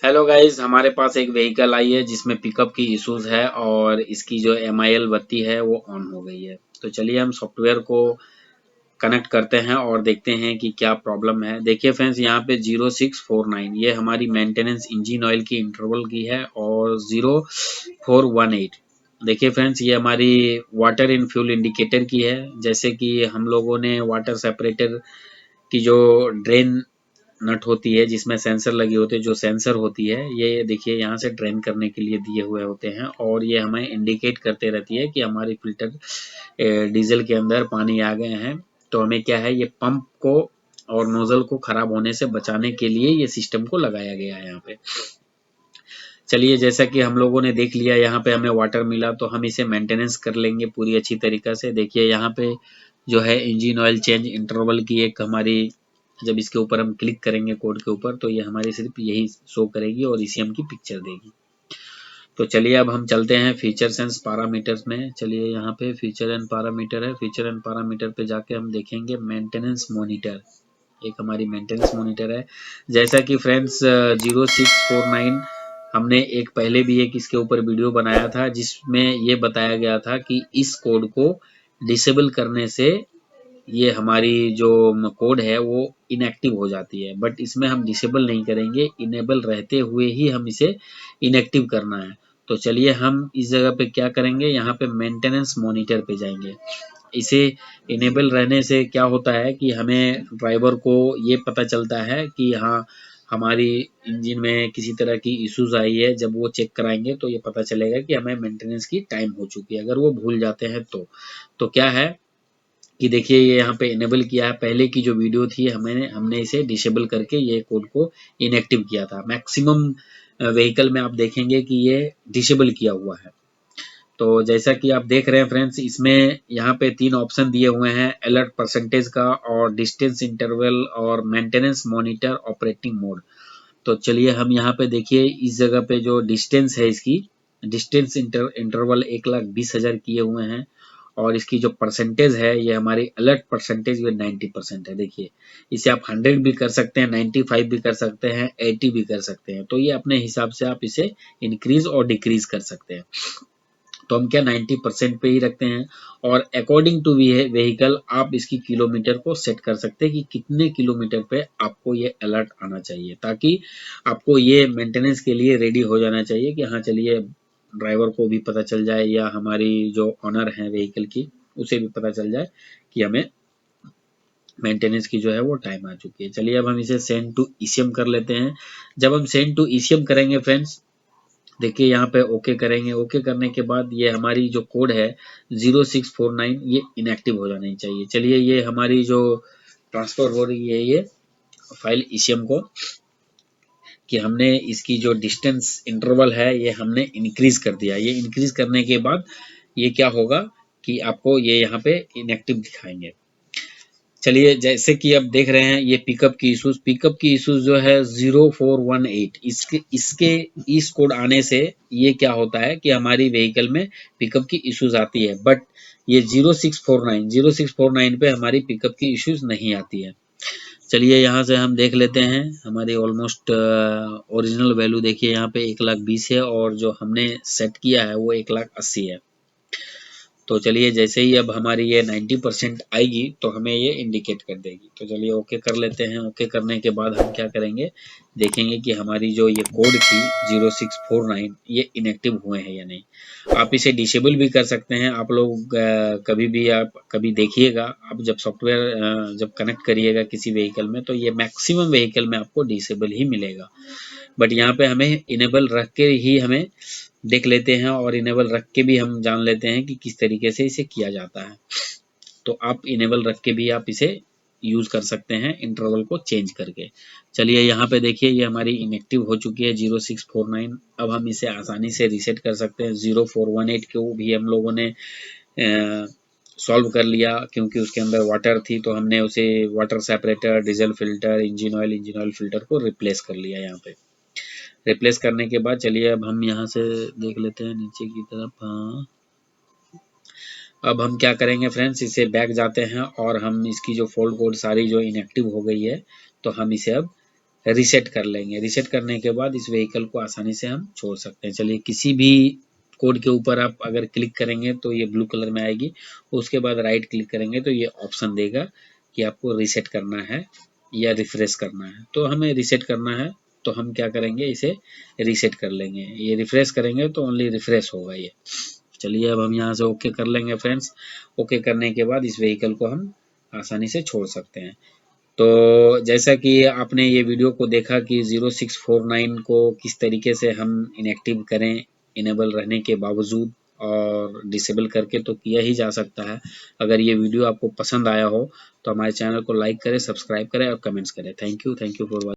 Hello guys, हमारे पास एक vehicle I है जिसमें पिकअप की इश्यूज है और इसकी जो MIL बत्ती है वो ऑन हो गई है। तो चलिए हम सॉफ्टवेयर को कनेक्ट करते हैं और देखते हैं कि क्या प्रॉब्लम है। देखिए फ्रेंड्स, यहाँ पे 0649 ये हमारी मेंटेनेंस इंजन ऑयल की इंटरवल की है और 0418 देखिए फ्रेंड्स, ये हमारी वाटर इन फ्यूल इंडिकेटर की है। जैसे कि हम लोगों ने वाटर सेपरेटर की जो ड्रेन नट होती है जिसमें सेंसर लगे होते हैं, जो सेंसर होती है ये देखिए यहाँ से ड्रेन करने के लिए दिए हुए होते हैं और ये हमें इंडिकेट करते रहती है कि हमारी फिल्टर डीजल के अंदर पानी आ गए हैं। तो हमें क्या है, ये पंप को और नोजल को खराब होने से बचाने के लिए ये सिस्टम को लगाया गया है यहाँ पे। चलिए, जैसा कि हम लोगों ने देख लिया, यहाँ पे हमें वाटर मिला तो हम इसे मेंटेनेंस कर लेंगे पूरी अच्छी तरीका से। देखिए यहाँ पे जो है इंजन ऑयल चेंज इंटरवल की एक हमारी, जब इसके ऊपर हम क्लिक करेंगे कोड के ऊपर तो ये हमारी सिर्फ यही शो करेगी और ECM की पिक्चर देगी। तो चलिए अब हम चलते हैं फीचर्स एंड पैरामीटर्स में। चलिए यहाँ पे फीचर एंड पैरामीटर है, फीचर एंड पैरामीटर पे जाके हम देखेंगे मेंटेनेंस मॉनिटर। एक हमारी मेंटेनेंस मॉनिटर है। जैसा कि फ्रेंड्स 0649 हमने एक पहले भी एक इसके ऊपर वीडियो बनाया था जिसमें ये बताया गया था कि इस कोड को डिसेबल करने से ये हमारी जो कोड है वो इनएक्टिव हो जाती है। बट इसमें हम डिसेबल नहीं करेंगे, इनेबल रहते हुए ही हम इसे इनएक्टिव करना है। तो चलिए हम इस जगह पे क्या करेंगे, यहाँ पे मेंटेनेंस मॉनिटर पे जाएंगे। इसे इनेबल रहने से क्या होता है कि हमें ड्राइवर को ये पता चलता है कि हाँ, हमारी इंजन में किसी तरह की इश्यूज आई है। जब वो चेक कराएंगे तो ये पता चलेगा कि हमें मेंटेनेंस की टाइम हो चुकी है। अगर वो भूल जाते हैं तो क्या है कि देखिए ये यहाँ पे इनेबल किया है। पहले की जो वीडियो थी हमने इसे डिसेबल करके ये कोड को इनएक्टिव किया था। मैक्सिमम व्हीकल में आप देखेंगे कि ये डिसेबल किया हुआ है। तो जैसा कि आप देख रहे हैं फ्रेंड्स, इसमें यहाँ पे 3 ऑप्शन दिए हुए हैं, अलर्ट परसेंटेज का और डिस्टेंस इंटरवल और मेंटेनेंस मॉनिटर ऑपरेटिंग मोड। तो चलिए हम यहाँ पे देखिए इस जगह पे जो डिस्टेंस है, इसकी डिस्टेंस इंटरवल 1,20,000 किए हुए हैं और इसकी जो परसेंटेज है ये हमारी अलर्ट परसेंटेज ये 90% है। देखिए इसे आप 100 भी कर सकते हैं, 95 भी कर सकते हैं, 80 भी कर सकते हैं। तो ये अपने हिसाब से आप इसे इंक्रीज और डिक्रीज कर सकते हैं। तो हम क्या 90% पे ही रखते हैं और अकॉर्डिंग टू व्हीकल आप इसकी किलोमीटर को सेट कर सकते हैं कि कितने किलोमीटर पे आपको ये अलर्ट आना चाहिए, ताकि आपको ये मेंटेनेंस के लिए रेडी हो जाना चाहिए कि हाँ चलिए ड्राइवर को भी पता चल जाए या हमारी जो ऑनर है व्हीकल की उसे भी पता चल जाए कि हमें मेंटेनेंस की जो है वो टाइम आ चुकी है। चलिए अब हम इसे सेंड टू ECM कर लेते हैं। जब हम सेंड टू ECM करेंगे फ्रेंड्स, देखिए यहाँ पे ओके करेंगे। ओके करने के बाद ये हमारी जो कोड है 0649 ये इनएक्टिव हो जानी चाहिए। चलिए ये हमारी जो ट्रांसफर हो रही है ये फाइल ECM को, कि हमने इसकी जो डिस्टेंस इंटरवल है ये हमने इंक्रीज कर दिया। ये इंक्रीज करने के बाद ये क्या होगा कि आपको ये यहाँ पे इनएक्टिव दिखाएंगे। चलिए जैसे कि आप देख रहे हैं ये पिकअप की इश्यूज जो है 0418 इसके इस कोड आने से ये क्या होता है कि हमारी व्हीकल में पिकअप की इश्यूज आती है। बट ये 0649 पे हमारी पिकअप की इश्यूज नहीं आती है। चलिए यहाँ से हम देख लेते हैं हमारी ऑलमोस्ट ओरिजिनल वैल्यू। देखिए यहाँ पे 1,20,000 है और जो हमने सेट किया है वो 1,80,000 है। तो चलिए जैसे ही अब हमारी ये 90% आएगी तो हमें ये इंडिकेट कर देगी। तो चलिए ओके कर लेते हैं। ओके करने के बाद हम क्या करेंगे, देखेंगे कि हमारी जो ये कोड थी 0649 ये इनएक्टिव हुए हैं या नहीं। आप इसे डिसेबल भी कर सकते हैं। आप लोग कभी भी आप कभी देखिएगा, आप जब सॉफ्टवेयर जब कनेक्ट करिएगा किसी व्हीकल में तो ये मैक्सिमम व्हीकल में आपको डिसेबल ही मिलेगा। बट यहाँ पे हमें इनेबल रख के ही हमें देख लेते हैं और इनेबल रख के भी हम जान लेते हैं कि किस तरीके से इसे किया जाता है। तो आप इनेबल रख के भी आप इसे यूज कर सकते हैं इंटरवल को चेंज करके। चलिए यहाँ पे देखिए ये हमारी इनएक्टिव हो चुकी है 0649। अब हम इसे आसानी से रीसेट कर सकते हैं। 0418 को भी हम लोगों ने सॉल्व कर लिया क्योंकि उसके अंदर वाटर थी, तो हमने उसे water separator, diesel filter, engine oil filter को रिप्लेस कर लिया। यहाँ पे रिप्लेस करने के बाद चलिए अब हम यहाँ से देख लेते हैं नीचे की तरफ। हाँ, अब हम क्या करेंगे फ्रेंड्स, इसे बैक जाते हैं और हम इसकी जो फोल्ड कोड सारी जो इनएक्टिव हो गई है तो हम इसे अब रीसेट कर लेंगे। रीसेट करने के बाद इस व्हीकल को आसानी से हम छोड़ सकते हैं। चलिए, किसी भी कोड के ऊपर आप अगर क्लिक करेंगे तो ये ब्लू कलर में आएगी, उसके बाद राइट क्लिक करेंगे तो ये ऑप्शन देगा कि आपको रीसेट करना है या रिफ्रेश करना है। तो हमें रीसेट करना है, तो हम क्या करेंगे, इसे रीसेट कर लेंगे। ये रिफ्रेश करेंगे तो ओनली रिफ्रेश होगा ये। चलिए, अब हम यहाँ से ओके कर लेंगे फ्रेंड्स। ओके करने के बाद इस व्हीकल को हम आसानी से छोड़ सकते हैं। तो जैसा कि आपने ये वीडियो को देखा कि 0649 को किस तरीके से हम इनएक्टिव करें, इनेबल रहने के बावजूद, और डिसेबल करके तो किया ही जा सकता है। अगर ये वीडियो आपको पसंद आया हो तो हमारे चैनल को लाइक करें, सब्सक्राइब करें और कमेंट्स करें। Thank you for watching.